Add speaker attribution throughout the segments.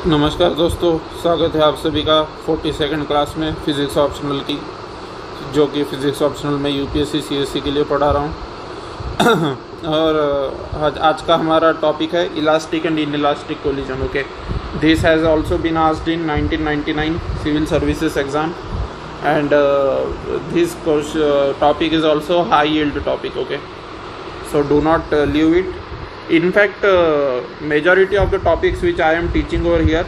Speaker 1: नमस्कार दोस्तों, स्वागत है आप सभी का 42nd क्लास में फ़िज़िक्स ऑप्शनल की, जो कि फ़िज़िक्स ऑप्शनल में यूपीएससी सीएससी के लिए पढ़ा रहा हूँ। और आज का हमारा टॉपिक है elastic and inelastic collision. Okay, this has also been asked in 1999 civil services exam and this topic is also high yield topic. Okay, so do not leave it. In fact, majority of the topics which I am teaching over here,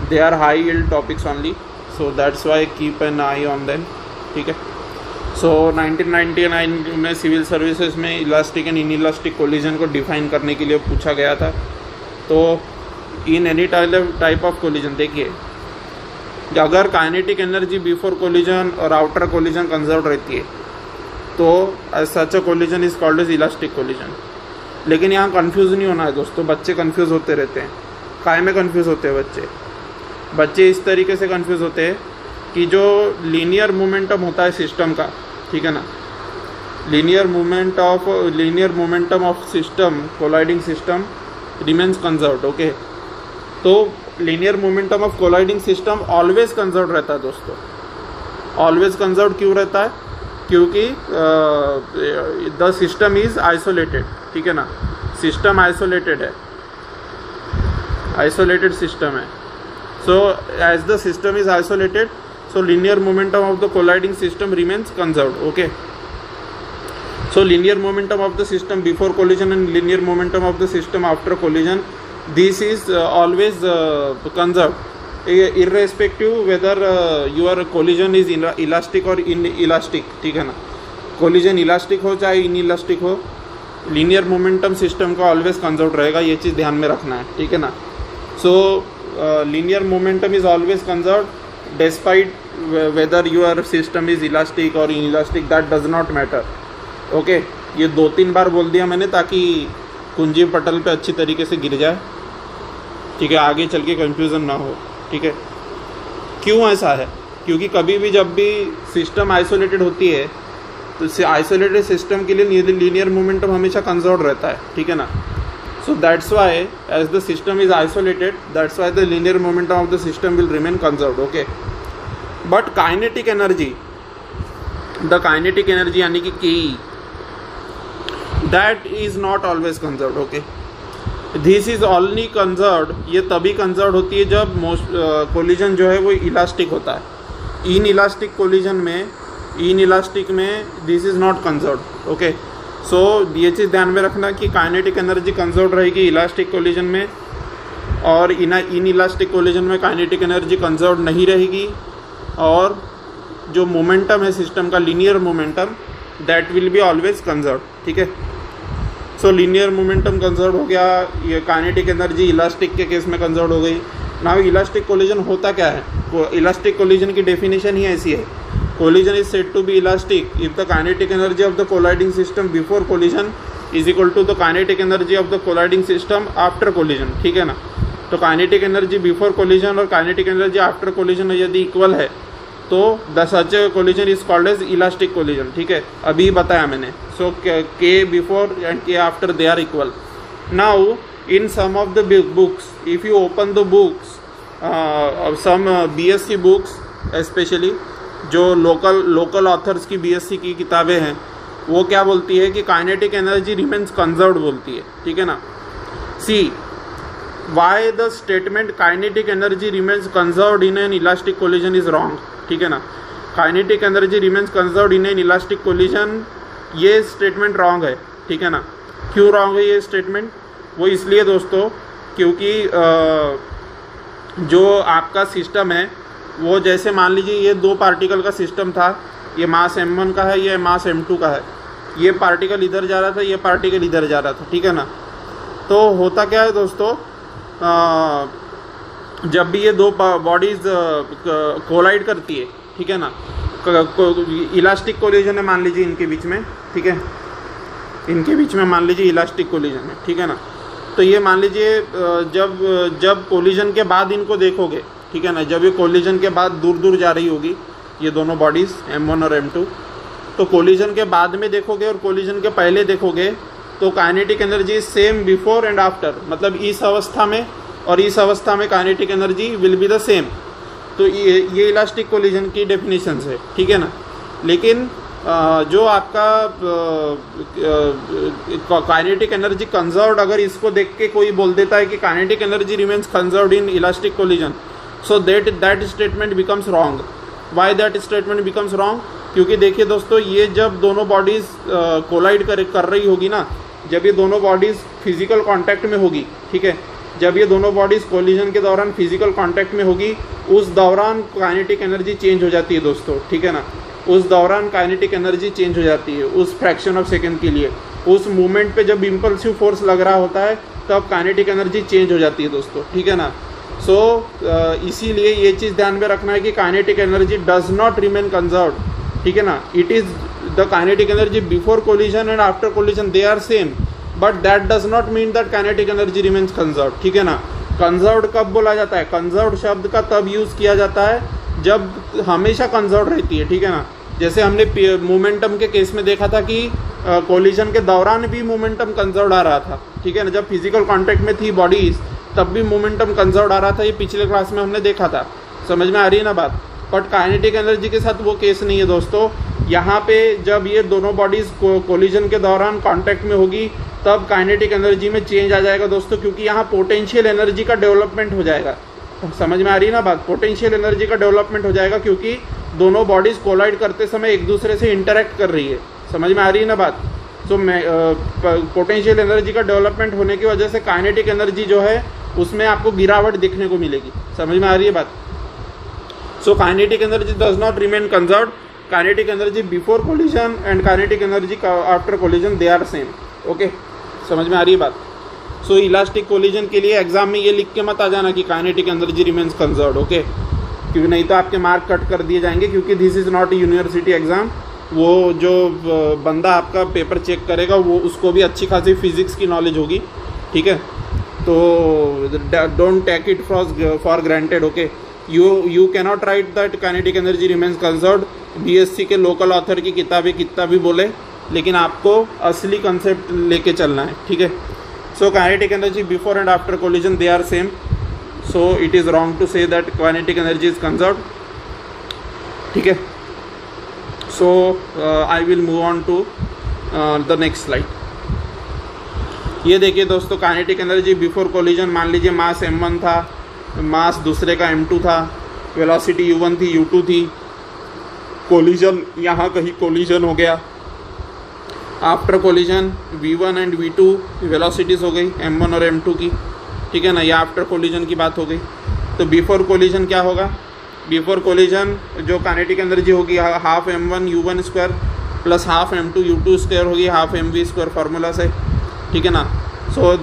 Speaker 1: they are high yield topics only, so that's why keep an eye on them. ठीक है, so 1999 में civil services में elastic and inelastic collision को define करने के लिए पूछा गया था। तो in any type of collision, देखिए, अगर काइनेटिक एनर्जी बिफोर कोलिजन और आफ्टर कोलिजन कंजर्व रहती है तो such a collision is called as elastic collision. लेकिन यहाँ कंफ्यूज नहीं होना है दोस्तों, बच्चे कंफ्यूज होते रहते हैं। काय में कंफ्यूज होते हैं बच्चे इस तरीके से कंफ्यूज होते हैं कि जो लीनियर मोमेंटम होता है सिस्टम का, ठीक है ना, linear momentum of system, colliding system remains conserved. Okay, तो linear momentum of colliding system always conserved रहता है दोस्तों। ऑलवेज कंजर्व्ड क्यों रहता है? क्योंकि द सिस्टम इज आइसोलेटेड, ठीक है ना, सिस्टम आइसोलेटेड है, आइसोलेटेड सिस्टम है। So as the system is isolated, so linear momentum of the colliding system remains conserved. Okay, so linear momentum of the system before collision and linear momentum of the system after collision, this is always conserved irrespective whether your collision is elastic or inelastic, ठीक है ना। Collision elastic हो चाहे inelastic हो, linear momentum system का always conserve रहेगा, ये चीज़ ध्यान में रखना है, ठीक है ना। So linear momentum is always conserve despite whether your system is elastic और inelastic, that does not matter. Okay, ये 2-3 बार बोल दिया मैंने ताकि कुंजी पटल पे अच्छी तरीके से गिर जाए, ठीक है, आगे चल के कंफ्यूजन ना हो, ठीक है। क्यों ऐसा है? क्योंकि कभी भी जब भी सिस्टम आइसोलेटेड होती है तो आइसोलेटेड सिस्टम के लिए लीनियर मोमेंटम हमेशा कंजर्व्ड रहता है, ठीक है ना। So that's why as the system is isolated, that's why the linear momentum of the system will remain conserved. Okay, but kinetic energy, the kinetic energy यानी कि की, that is not always conserved. Okay, this is only conserved, ये तभी conserved होती है जब collision जो है वो इलास्टिक होता है। इनइलास्टिक कोलिजन में, इनइलास्टिक में this is not conserved. Okay, so ये चीज़ ध्यान में रखना कि काइनेटिक एनर्जी कंजर्व्ड रहेगी इलास्टिक कोलिजन में, और इनइलास्टिक कोलिजन में काइनेटिक एनर्जी कंजर्व्ड नहीं रहेगी, और जो मोमेंटम है सिस्टम का, linear momentum, that will be always conserved, ठीक है। सो लीनियर मोमेंटम कंजर्व हो गया, ये काइनेटिक एनर्जी इलास्टिक के केस में कंजर्व हो गई। नाउ इलास्टिक कोलिजन होता क्या है? इलास्टिक कोलिजन की डेफिनेशन ही ऐसी है, collision is said to be elastic if the kinetic energy of the colliding system before collision is equal to the kinetic energy of the colliding system after collision, ठीक है ना। तो kinetic energy before collision और kinetic energy after collision यदि equal है तो the such collision is called as elastic collision, ठीक है, अभी बताया मैंने। सो के बिफोर एंड के after they are equal. Now in some of the books, if you open the books, some BSc books specially, जो लोकल ऑथर्स की BSc की किताबें हैं, वो क्या बोलती है कि काइनेटिक एनर्जी रिमेन्स कंजर्व्ड बोलती है, ठीक है ना। See why the statement kinetic energy remains conserved in an elastic collision is wrong, ठीक है ना। Kinetic energy remains conserved in an elastic collision, ये स्टेटमेंट रॉन्ग है, ठीक है ना। क्यों रॉन्ग है ये स्टेटमेंट? वो इसलिए दोस्तों क्योंकि जो आपका सिस्टम है वो, जैसे मान लीजिए ये 2 पार्टिकल का सिस्टम था, ये मास m1 का है, ये मास m2 का है, ये पार्टिकल इधर जा रहा था, ये पार्टिकल इधर जा रहा था, ठीक है ना। तो होता क्या है दोस्तों, जब भी ये 2 बॉडीज कोलाइड करती है, ठीक है ना, इलास्टिक कोलिजन है मान लीजिए इनके बीच में, ठीक है, इनके बीच में मान लीजिए इलास्टिक कोलिजन है, ठीक है ना। तो ये मान लीजिए जब कोलिजन के बाद इनको देखोगे, ठीक है ना, जब ये कोलिजन के बाद दूर दूर जा रही होगी ये दोनों बॉडीज m1 और m2, तो कोलिजन के बाद में देखोगे और कोलिजन के पहले देखोगे तो kinetic energy same before and after, मतलब इस अवस्था में और इस अवस्था में kinetic energy will be the same. तो ये इलास्टिक कोलिजन की डेफिनेशन है, ठीक है ना। लेकिन जो आपका काइनेटिक एनर्जी कंजर्व्ड, अगर इसको देख के कोई बोल देता है कि kinetic energy remains conserved in elastic collision, so that statement becomes wrong. Why that statement becomes wrong? क्योंकि देखिए दोस्तों, ये जब दोनों बॉडीज कोलाइड कर रही होगी ना, जब ये दोनों बॉडीज फिजिकल कांटेक्ट में होगी, ठीक है, जब ये दोनों बॉडीज कोलिजन के दौरान फिजिकल कांटेक्ट में होगी, उस दौरान काइनेटिक एनर्जी चेंज हो जाती है दोस्तों, ठीक है ना। उस दौरान काइनेटिक एनर्जी चेंज हो जाती है उस फ्रैक्शन ऑफ सेकंड के लिए। उस मूवमेंट पे जब इम्पल्सिव फोर्स लग रहा होता है तब काइनेटिक एनर्जी चेंज हो जाती है दोस्तों, ठीक है ना। सो इसीलिए ये चीज़ ध्यान में रखना है कि kinetic energy does not remain conserved, ठीक है ना। It is the kinetic energy before collision and after collision they are same, but that does not mean that kinetic energy remains conserved, ठीक है ना। कंजर्व्ड कब बोला जाता है? कंजर्व्ड शब्द का तब यूज़ किया जाता है जब हमेशा कंजर्व्ड रहती है, ठीक है ना। जैसे हमने मोमेंटम के केस में देखा था कि कोलिजन के दौरान भी मोमेंटम कंजर्व्ड आ रहा था, ठीक है ना। जब फिजिकल कांटेक्ट में थी बॉडीज तब भी मोमेंटम कंजर्व्ड आ रहा था, ये पिछले क्लास में हमने देखा था। समझ में आ रही है ना बात? बट काइनेटिक एनर्जी के साथ वो केस नहीं है दोस्तों। यहाँ पे जब ये दोनों बॉडीज कोलिजन के दौरान कांटेक्ट में होगी तब काइनेटिक एनर्जी में चेंज आ जाएगा दोस्तों, क्योंकि यहाँ पोटेंशियल एनर्जी का डेवलपमेंट हो जाएगा। समझ में आ रही है ना बात? पोटेंशियल एनर्जी का डेवलपमेंट हो जाएगा क्योंकि दोनों बॉडीज कोलाइड करते समय एक दूसरे से इंटरेक्ट कर रही है। समझ में आ रही है ना बात? तो पोटेंशियल एनर्जी का डेवलपमेंट होने की वजह से काइनेटिक एनर्जी जो है उसमें आपको गिरावट देखने को मिलेगी। समझ में आ रही है बात? So kinetic energy does not remain conserved. Kinetic energy before collision and kinetic energy after collision they are same. Okay, समझ में आ रही है बात? सो इलास्टिक कोलिजन के लिए एग्जाम में ये लिख के मत आ जाना कि kinetic energy remains conserved, okay, क्योंकि नहीं तो आपके मार्क कट कर दिए जाएंगे, क्योंकि this is not university exam. वो जो बंदा आपका पेपर चेक करेगा वो उसको भी अच्छी खासी फिजिक्स की नॉलेज होगी, ठीक है। तो don't take it for granted, okay. You cannot write that kinetic energy remains conserved. BSc के लोकल ऑथर की किताबें कितना भी बोले, लेकिन आपको असली कंसेप्ट लेके चलना है, ठीक है। So kinetic energy before and after collision they are same, so it is wrong to say that kinetic energy is conserved, ठीक है। so I will move on to the next slide। ये देखिए दोस्तों, काइनेटिक एनर्जी बिफोर कोलिजन, मान लीजिए मास m1 था, मास दूसरे का m2 था, वेलोसिटी u1 थी, u2 थी, कोलिजन यहाँ कहीं कोलिजन हो गया। After collision v1 and v2 velocities हो गई m1 और m2 की, ठीक है ना। ये आफ्टर कोलिजन की बात हो गई। तो बिफोर कोलिजन क्या होगा? बिफोर कोलिजन जो काइनेटिक एनर्जी होगी half m1 u1 square plus half m2 u2 square होगी, हाफ mv स्क्वायर फार्मूला से, ठीक है ना। So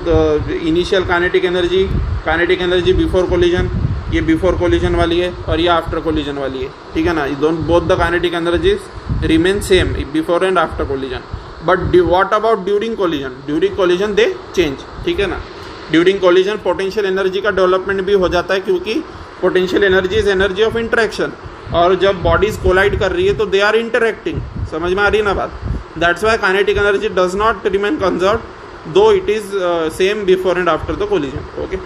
Speaker 1: initial kinetic energy before collision, ये बिफोर कोलिजन वाली है और ये आफ्टर कोलिजन वाली है, ठीक है ना। दोनों both the kinetic energies remain same before and after collision. But what about during collision? During collision they change, ठीक है ना। ड्यूरिंग कोलिजन पोटेंशियल एनर्जी का डेवलपमेंट भी हो जाता है, क्योंकि potential energy is energy of interaction, और जब बॉडीज कोलाइड कर रही है तो दे आर इंटरेक्टिंग। समझ में आ रही है ना बात? That's why kinetic energy does not remain conserved though it is same before and after the collision, okay.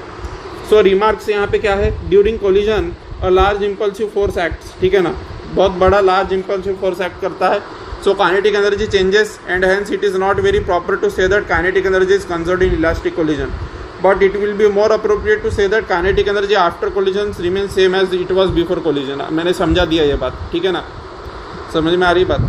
Speaker 1: So remarks यहाँ पे क्या है? During collision a large impulsive force acts, ठीक है ना। बहुत बड़ा लार्ज इम्पल्सिव फोर्स एक्ट करता है। So kinetic energy changes and hence it is not very proper to say that kinetic energy is conserved in elastic collision, but it will be more appropriate to say that kinetic energy after collisions remains same as it was before collision। मैंने समझा दिया ये बात, ठीक है ना। समझ में आ रही बात?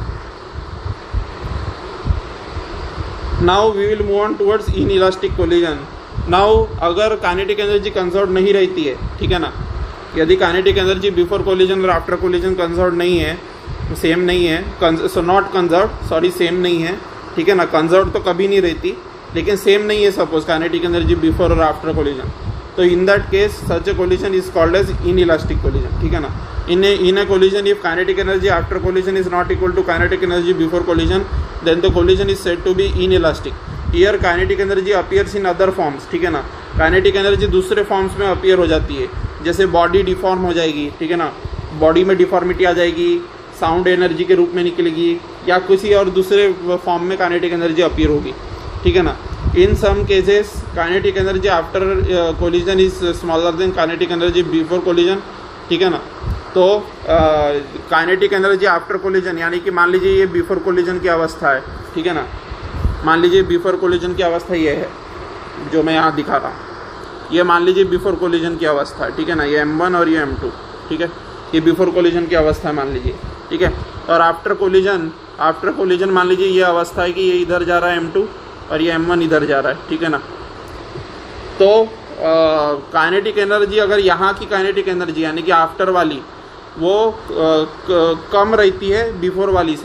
Speaker 1: now we will move on towards inelastic collision। now अगर kinetic energy conserved नहीं रहती है, ठीक है ना, यदि kinetic energy before collision और after collision conserved नहीं है, सेम नहीं है, so not conserved, sorry same नहीं है, ठीक है ना। conserved तो कभी नहीं रहती, लेकिन सेम नहीं है सपोज काइनेटिक एनर्जी बिफोर और आफ्टर कोलिजन। तो in that case such a collision is called as inelastic collision, ठीक है ना। In a collision if kinetic energy after collision is not equal to kinetic energy before collision, then the collision is said to be inelastic. Here kinetic energy appears in other forms, ठीक है ना। Kinetic energy दूसरे forms में appear हो जाती है, जैसे body deform हो जाएगी, ठीक है ना, बॉडी में डिफॉर्मिटी आ जाएगी, साउंड एनर्जी के रूप में निकलेगी, या किसी और दूसरे फॉर्म में काइनेटिक एनर्जी अपीयर होगी, ठीक है ना। In some cases kinetic energy after collision is smaller than kinetic energy before collision, ठीक है ना। तो काइनेटिक एनर्जी आफ्टर कोलिजन यानी कि मान लीजिए ये बिफोर कोलिजन की अवस्था है, ठीक है ना। मान लीजिए बिफोर कोलिजन की अवस्था ये है जो मैं यहाँ दिखा रहा हूँ, ये मान लीजिए बिफोर कोलिजन की अवस्था है, ठीक है ना। ये M1 और ये M2, ठीक है, ये बिफोर कोलिजन की अवस्था है मान लीजिए, ठीक है। और आफ्टर कोलिजन मान लीजिए ये अवस्था है कि ये इधर जा रहा है M2 और ये M1 इधर जा रहा है, ठीक है ना। तो काइनेटिक एनर्जी, अगर यहाँ की काइनेटिक एनर्जी यानी कि आफ्टर वाली वो कम रहती है बिफोर वाली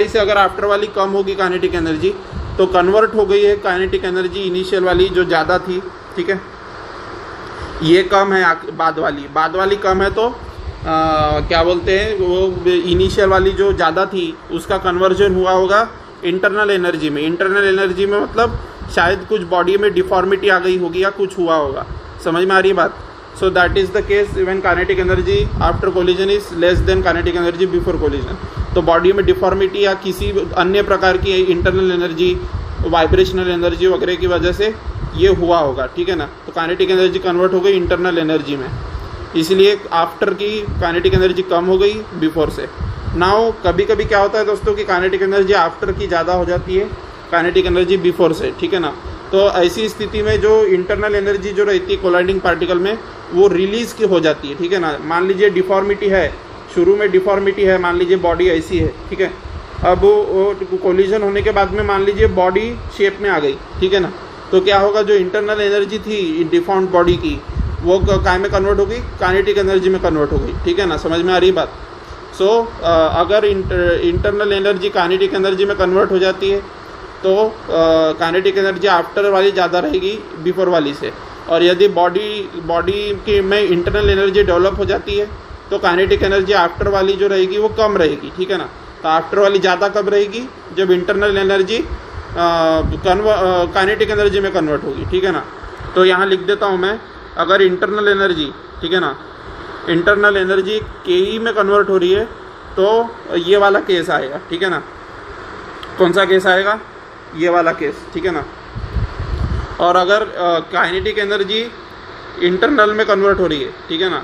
Speaker 1: से, अगर आफ्टर वाली कम होगी काइनेटिक एनर्जी तो कन्वर्ट हो गई है काइनेटिक एनर्जी इनिशियल वाली जो ज़्यादा थी, ठीक है। ये कम है बाद वाली कम है तो क्या बोलते हैं वो इनिशियल वाली जो ज़्यादा थी उसका कन्वर्जन हुआ होगा इंटरनल एनर्जी में। मतलब शायद कुछ बॉडी में डिफॉर्मिटी आ गई होगी या कुछ हुआ होगा, समझ में आ रही बात। So that is the case when kinetic energy after collision is less than kinetic energy before collision. तो बॉडी में डिफॉर्मिटी या किसी अन्य प्रकार की इंटरनल एनर्जी, वाइब्रेशनल एनर्जी वगैरह की वजह से ये हुआ होगा, ठीक है ना। तो काइनेटिक एनर्जी कन्वर्ट हो गई इंटरनल एनर्जी में, इसलिए आफ्टर की काइनेटिक एनर्जी कम हो गई बिफोर से। नाउ कभी कभी क्या होता है दोस्तों कि काइनेटिक एनर्जी आफ्टर की ज़्यादा हो जाती है काइनेटिक एनर्जी बिफोर से, ठीक है ना। तो ऐसी स्थिति में जो इंटरनल एनर्जी जो रहती है कोलाइडिंग पार्टिकल में वो रिलीज़ की हो जाती है, ठीक है ना। मान लीजिए डिफॉर्मिटी है, शुरू में डिफॉर्मिटी है, मान लीजिए बॉडी ऐसी है, ठीक है। अब वो कोलिजन होने के बाद में मान लीजिए बॉडी शेप में आ गई, ठीक है ना। तो क्या होगा, जो इंटरनल एनर्जी थी डिफॉर्म्ड बॉडी की वो काय में कन्वर्ट होगी, काइनेटिक एनर्जी में कन्वर्ट हो गई, ठीक है ना। समझ में आ रही बात। सो अगर इंटरनल एनर्जी काइनेटिक एनर्जी में कन्वर्ट हो जाती है तो काइनेटिक एनर्जी आफ्टर वाली ज़्यादा रहेगी बिफोर वाली से। और यदि बॉडी की में इंटरनल एनर्जी डेवलप हो जाती है तो काइनेटिक एनर्जी आफ्टर वाली जो रहेगी वो कम रहेगी, ठीक है ना। तो आफ्टर वाली ज़्यादा कब रहेगी, जब इंटरनल एनर्जी काइनेटिक एनर्जी में कन्वर्ट होगी, ठीक है ना। तो यहाँ लिख देता हूँ मैं, अगर इंटरनल एनर्जी, ठीक है ना, इंटरनल एनर्जी KE में कन्वर्ट हो रही है तो ये वाला केस आएगा, ठीक है ना। कौन सा केस आएगा, ये वाला केस, ठीक है ना। और अगर काइनेटिक एनर्जी इंटरनल में कन्वर्ट हो रही है, ठीक है ना,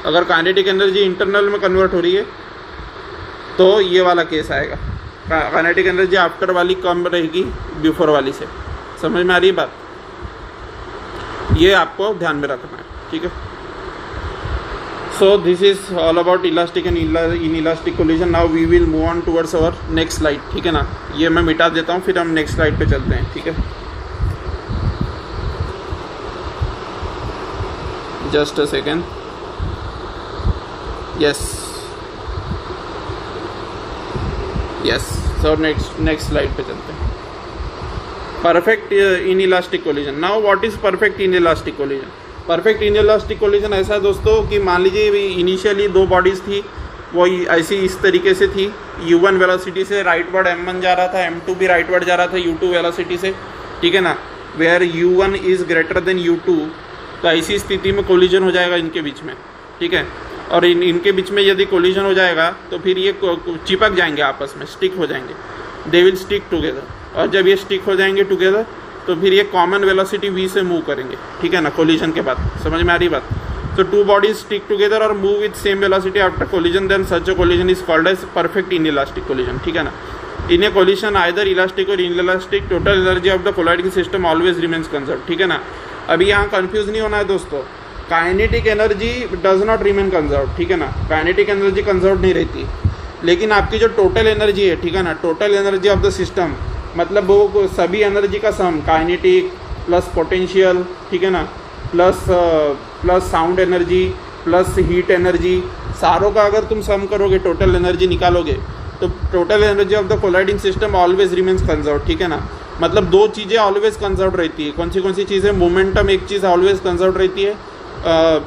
Speaker 1: अगर काइनेटिक एनर्जी इंटरनल में कन्वर्ट हो रही है तो ये वाला केस आएगा, काइनेटिक एनर्जी आफ्टर वाली कम रहेगी बिफोर वाली से। समझ में आ रही बात, ये आपको ध्यान में रखना है, ठीक है। So this is all about elastic and inelastic collision. Now we will move on towards our next slide, ठीक है ना। ये मैं मिटा देता हूँ, फिर हम नेक्स्ट स्लाइड पे चलते हैं, ठीक है। Just a second, yes. So next slide पे चलते हैं। Perfect inelastic collision. Now what is perfect inelastic collision? Perfect inelastic collision ऐसा है दोस्तों कि मान लीजिए इनिशियली दो बॉडीज़ थी, वो ऐसी इस तरीके से थी, u1 वेलोसिटी से राइटवर्ड m1 जा रहा था, m2 भी राइटवर्ड जा रहा था u2 वेलोसिटी से, ठीक है ना। Where u1 is greater than u2, तो ऐसी स्थिति में कोलिजन हो जाएगा इनके बीच में, ठीक है। और इनके बीच में यदि कोलिजन हो जाएगा तो फिर ये चिपक जाएंगे आपस में, स्टिक हो जाएंगे, दे विल स्टिक टुगेदर। और जब ये स्टिक हो जाएंगे टुगेदर तो फिर ये कॉमन वेलोसिटी v से मूव करेंगे, ठीक है ना, कोलिजन के बाद। समझ में आ रही बात। तो टू बॉडीज स्टिक टुगेदर और move with same velocity after collision, then such a collision is called as perfect inelastic collision, ठीक है ना। In a collision either elastic और inelastic, total energy of the colliding system always remains conserve, ठीक है ना। अभी यहाँ confuse नहीं होना है दोस्तों, kinetic energy does not remain conserve, ठीक है ना। काइनेटिक एनर्जी कंजर्व नहीं रहती, लेकिन आपकी जो टोटल एनर्जी है, ठीक है ना, total energy of the system, मतलब वो सभी एनर्जी का सम, काइनेटिक प्लस पोटेंशियल, ठीक है ना, plus sound energy plus heat energy, सारों का अगर तुम सम करोगे, टोटल एनर्जी निकालोगे, तो total energy of the colliding system always remains conserve, ठीक है ना। मतलब दो चीज़ें ऑलवेज कंजर्व रहती है। कौन सी चीज़ें? मोमेंटम एक चीज़ ऑलवेज कंजर्व रहती है,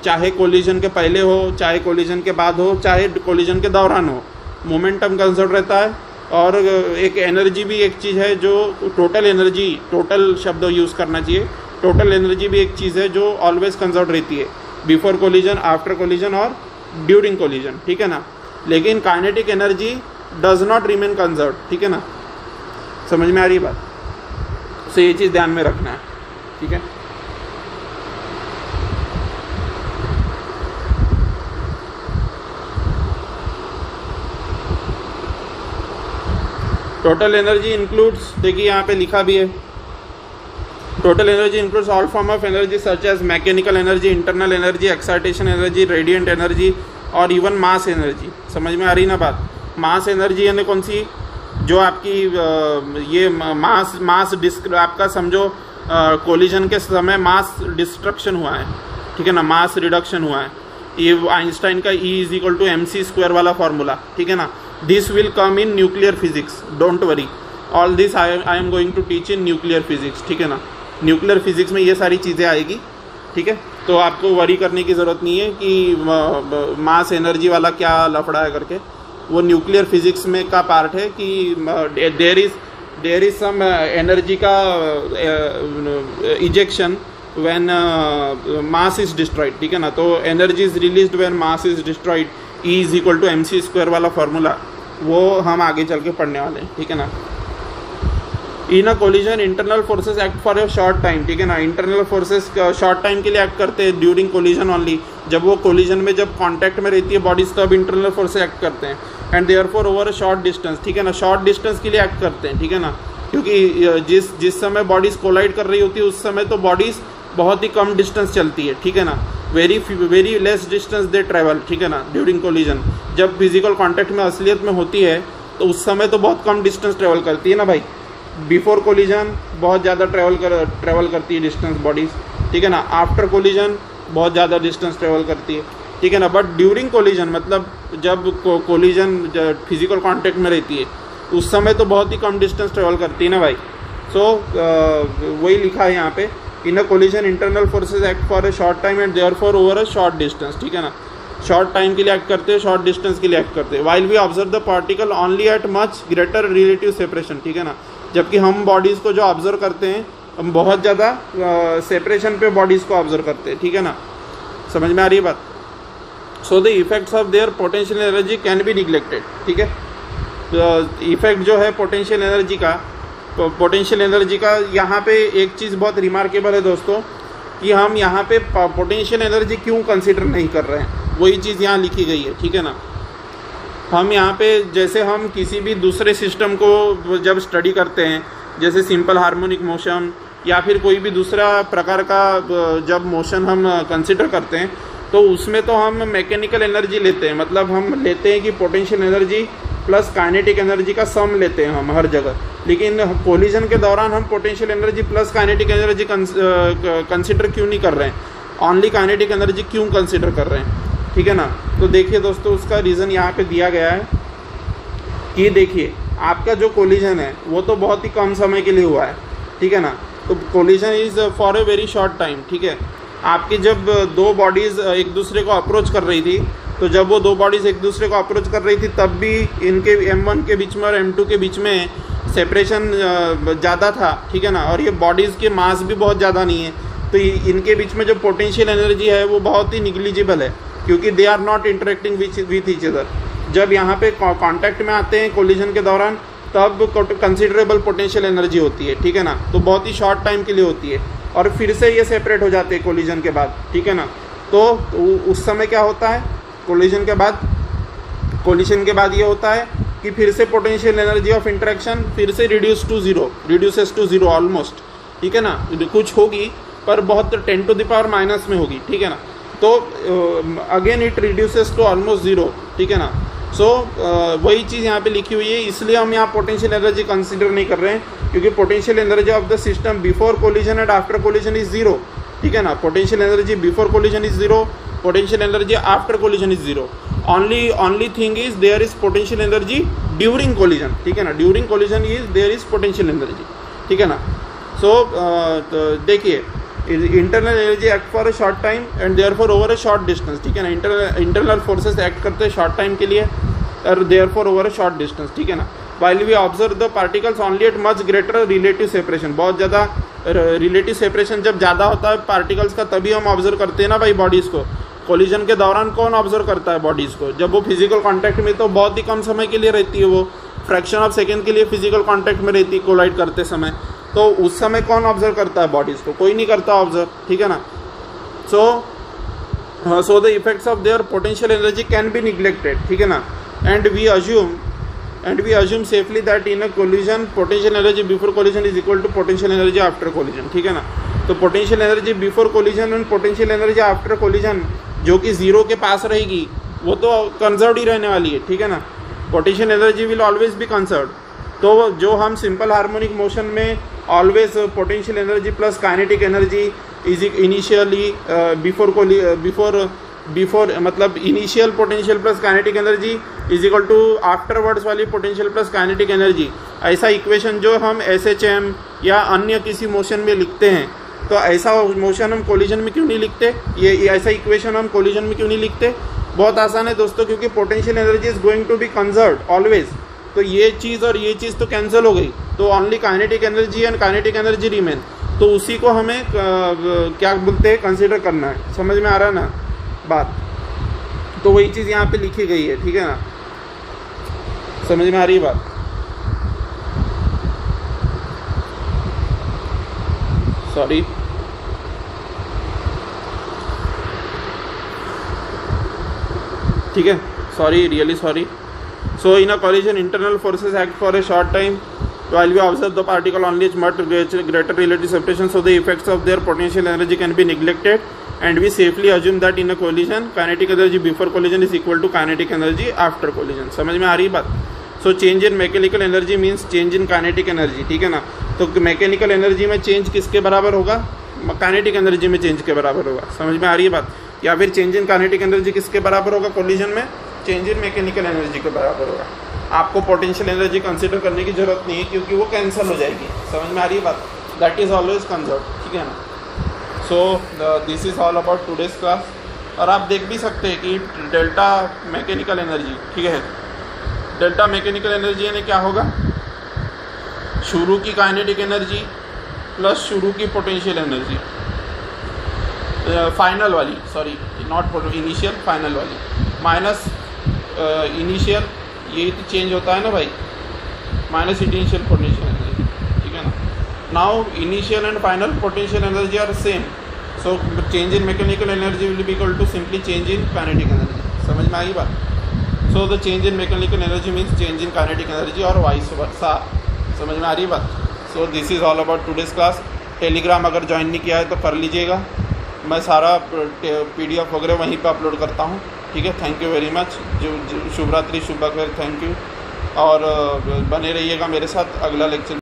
Speaker 1: चाहे कोलिजन के पहले हो, चाहे कोलिजन के बाद हो, चाहे कोलिजन के दौरान हो, मोमेंटम कंजर्व रहता है। और एक एनर्जी भी एक चीज़ है जो टोटल एनर्जी, टोटल शब्द यूज़ करना चाहिए, टोटल एनर्जी भी एक चीज़ है जो ऑलवेज कंजर्व रहती है, बिफोर कोलिजन, आफ्टर कोलिजन और ड्यूरिंग कोलिजन, ठीक है ना। लेकिन kinetic energy does not remain conserve, ठीक है ना। समझ में आ रही बात। सो ये चीज़ ध्यान में रखना है, ठीक है। टोटल एनर्जी इंक्लूड्स, देखिए यहाँ पे लिखा भी है, total energy includes all form of energy such as mechanical energy, internal energy, excitation energy, radiant energy और इवन मास एनर्जी। समझ में आ रही ना बात? मास एनर्जी यानी कौन सी? जो आपकी ये मास आपका समझो कोलिजन के समय मास डिस्ट्रक्शन हुआ है, ठीक है ना, मास रिडक्शन हुआ है। ये आइंस्टाइन का E=mc² वाला फॉर्मूला, ठीक है ना। This will come in nuclear physics, don't worry, all this I am going to teach in nuclear physics, ठीक है ना। न्यूक्लियर फिजिक्स में ये सारी चीज़ें आएगी, ठीक है। तो आपको वरी करने की ज़रूरत नहीं है कि मास एनर्जी वाला क्या लफड़ा है करके, वो न्यूक्लियर फिजिक्स में का पार्ट है कि देयर इज सम एनर्जी का ejection when mass is destroyed, ठीक है ना। तो energy is released when mass is destroyed, E=mc² वाला फॉर्मूला, वो हम आगे चल के पढ़ने वाले हैं, ठीक है ना। In a collision internal forces act for a short time, ठीक है ना। इंटरनल फोर्सेस शॉर्ट टाइम के लिए एक्ट करते हैं ड्यूरिंग कोलिजन ओनली। जब वो कोलिजन में जब कांटेक्ट में रहती है बॉडीज तब इंटरनल फोर्सेस एक्ट करते हैं। And therefore over a short distance, ठीक है ना, शॉर्ट डिस्टेंस के लिए एक्ट करते हैं, ठीक है ना। क्योंकि जिस समय बॉडीज कोलाइड कर रही होती है उस समय तो बॉडीज बहुत ही कम डिस्टेंस चलती है, ठीक है ना। वेरी लेस डिस्टेंस दे ट्रैवल, ठीक है ना, ड्यूरिंग कोलिजन। जब फिजिकल कॉन्टैक्ट में असलियत में होती है तो उस समय तो बहुत कम डिस्टेंस ट्रैवल करती है ना भाई। बिफोर कोलिजन बहुत ज़्यादा ट्रैवल करती है डिस्टेंस बॉडीज, ठीक है ना। आफ्टर कोलिजन बहुत ज़्यादा डिस्टेंस ट्रैवल करती है, ठीक है ना। बट ड्यूरिंग कोलिजन मतलब जब कोलिजन फिजिकल कॉन्टैक्ट में रहती है उस समय तो बहुत ही कम डिस्टेंस ट्रैवल करती है ना भाई। सो वही लिखा है यहाँ पे, in a collision internal forces act for a short time and therefore over a short distance, ठीक है ना। शॉर्ट टाइम के लिए एक्ट करते हैं, शॉर्ट डिस्टेंस के लिए एक्ट करते हैं। While we observe the particle only at much greater relative separation, ठीक है ना। जबकि हम बॉडीज़ को जो ऑब्जर्व करते हैं हम बहुत ज़्यादा सेपरेशन पे बॉडीज़ को ऑब्जर्व करते हैं, ठीक है ना। समझ में आ रही है बात? So the effects of their potential energy can B neglected, ठीक है। इफेक्ट जो है पोटेंशियल एनर्जी का यहाँ पे एक चीज़ बहुत रिमार्केबल है दोस्तों कि हम यहाँ पे पोटेंशियल एनर्जी क्यों कंसिडर नहीं कर रहे हैं, वही चीज़ यहाँ लिखी गई है, ठीक है ना। हम यहाँ पे जैसे हम किसी भी दूसरे सिस्टम को जब स्टडी करते हैं, जैसे सिंपल हार्मोनिक मोशन या फिर कोई भी दूसरा प्रकार का जब मोशन हम कंसिडर करते हैं तो उसमें तो हम मैकेनिकल एनर्जी लेते हैं, मतलब हम लेते हैं कि potential energy plus kinetic energy का सम लेते हैं हम हर जगह। लेकिन कोलिजन के दौरान हम potential energy plus kinetic energy consider क्यों नहीं कर रहे हैं, ओनली काइनेटिक एनर्जी क्यों कंसिडर कर रहे हैं, ठीक है ना। तो देखिए दोस्तों उसका रीज़न यहाँ पे दिया गया है कि देखिए आपका जो कोलिजन है वो तो बहुत ही कम समय के लिए हुआ है, ठीक है ना। तो collision is for a very short time, ठीक है। आपकी जब दो बॉडीज़ एक दूसरे को अप्रोच कर रही थी, तो जब वो दो बॉडीज़ एक दूसरे को अप्रोच कर रही थी तब भी इनके M1 के बीच में और M2 के बीच में सेपरेशन ज़्यादा था, ठीक है ना। और ये बॉडीज़ के मास भी बहुत ज़्यादा नहीं है, तो इनके बीच में जो पोटेंशियल एनर्जी है वो बहुत ही निग्लिजिबल है क्योंकि they are not interacting with each other. जब यहाँ पे कॉन्टैक्ट में आते हैं कोलिजन के दौरान तब कंसिडरेबल पोटेंशियल एनर्जी होती है, ठीक है ना। तो बहुत ही शॉर्ट टाइम के लिए होती है और फिर से ये सेपरेट हो जाते हैं कोलिजन के बाद, ठीक है ना। तो उस समय क्या होता है कोलिजन के बाद ये होता है कि फिर से पोटेंशियल एनर्जी ऑफ इंटरेक्शन फिर से रिड्यूसेस टू जीरो ऑलमोस्ट, ठीक है ना। कुछ होगी पर बहुत 10⁻⁻⁻ में होगी, ठीक है ना। तो again it reduces to almost zero, ठीक है ना। सो वही चीज़ यहाँ पे लिखी हुई है, इसलिए हम यहाँ पोटेंशियल एनर्जी कंसिडर नहीं कर रहे हैं क्योंकि potential energy of the system before collision and after collision is zero, ठीक है ना। Potential energy before collision is zero, potential energy after collision is zero. Only thing is there is potential energy during collision, ठीक है ना। During collision is there is potential energy, ठीक है ना। So देखिए internal energy act for a short time and therefore over a short distance, ठीक है ना। इंटरनल फोर्सेस एक्ट करते हैं शॉर्ट टाइम के लिए और therefore over a short distance, ठीक है ना। While we observe the particles only at much greater relative separation, बहुत ज़्यादा रिलेटिव सेपरेशन जब ज़्यादा होता है पार्टिकल्स का तभी हम ऑब्जर्व करते हैं ना भाई बॉडीज़ को। कोलिजन के दौरान कौन ऑब्जर्व करता है बॉडीज़ को, जब वो फिजिकल कॉन्टैक्ट में तो बहुत ही कम समय के लिए रहती है, वो फ्रैक्शन ऑफ सेकेंड के लिए फिजिकल कॉन्टैक्ट में रहती है कोलाइड करते समय। तो उस समय कौन ऑब्जर्व करता है बॉडीज को? कोई नहीं करता ऑब्जर्व, ठीक है ना। So the effects of their potential energy can be neglected, ठीक है ना। And we assume safely that in a collision potential energy before collision is equal to potential energy after collision, ठीक है ना। तो potential energy before collision and potential energy after collision जो कि zero के पास रहेगी वो तो कंजर्व्ड ही रहने वाली है, ठीक है ना। Potential energy will always be conserved. तो जो हम सिंपल हार्मोनिक मोशन में always potential energy plus kinetic energy is initially before मतलब initial potential plus kinetic energy is equal to afterwards वाली पोटेंशियल प्लस काइनेटिक एनर्जी, ऐसा equation जो हम SHM या अन्य किसी मोशन में लिखते हैं, तो ऐसा मोशन हम कोलिजन में क्यों नहीं लिखते? ये ऐसा इक्वेशन हम कोलिजन में क्यों नहीं लिखते? बहुत आसान है दोस्तों, क्योंकि potential energy is going to be conserved always. तो ये चीज़ और ये चीज़ तो कैंसिल हो गई, तो only kinetic energy and kinetic energy remain. तो उसी को हमें क्या बोलते हैं, कंसिडर करना है। समझ में आ रहा है ना बात? तो वही चीज़ यहाँ पे लिखी गई है, ठीक है ना। समझ में आ रही है बात? सॉरी, ठीक है, sorry, really sorry. So in a collision, internal forces act for a short time while we observe the particle only its much greater relative separation, so the effects of their potential energy can be neglected, and we safely assume that in a collision kinetic energy before collision is equal to kinetic energy after collision. समझ में आ रही बात? So change in mechanical energy means change in kinetic energy, ठीक है ना। तो mechanical energy में चेंज किसके बराबर होगा? काइनेटिक एनर्जी में चेंज के बराबर होगा। समझ में आ रही है बात? या फिर चेंज इन काइनेटिक एनर्जी किसके बराबर होगा कोलिजन में? चेंज इन मैकेनिकल एनर्जी के बराबर होगा। आपको पोटेंशियल एनर्जी कंसीडर करने की जरूरत नहीं है, क्योंकि वो कैंसिल हो जाएगी। समझ में आ रही है बात? दैट इज ऑलवेज कंजर्व्ड, ठीक है ना। सो this is all about today's class. और आप देख भी सकते हैं कि डेल्टा मैकेनिकल एनर्जी, ठीक है, डेल्टा मैकेनिकल एनर्जी यानी क्या होगा? शुरू की काइनेटिक एनर्जी प्लस शुरू की पोटेंशियल एनर्जी, फाइनल वाली, सॉरी नॉट इनिशियल, फाइनल वाली, माइनस इनिशियल, ये तो चेंज होता है ना भाई, माइनस इनिशियल पोटेंशियल एनर्जी, ठीक है ना। Now initial and final potential energy are same, so change in mechanical energy will be equal to simply change in kinetic energy. समझ में आई बात? So the change in mechanical energy means change in kinetic energy और vice versa. समझ में आ रही बात? So this is all about today's class. Telegram अगर ज्वाइन नहीं किया है तो कर लीजिएगा, मैं सारा PDF वगैरह वहीं पे अपलोड करता हूँ, ठीक है। Thank you very much. शुभ रात्रि, शुभ खैर, थैंक यू। और बने रहिएगा मेरे साथ, अगला लेक्चर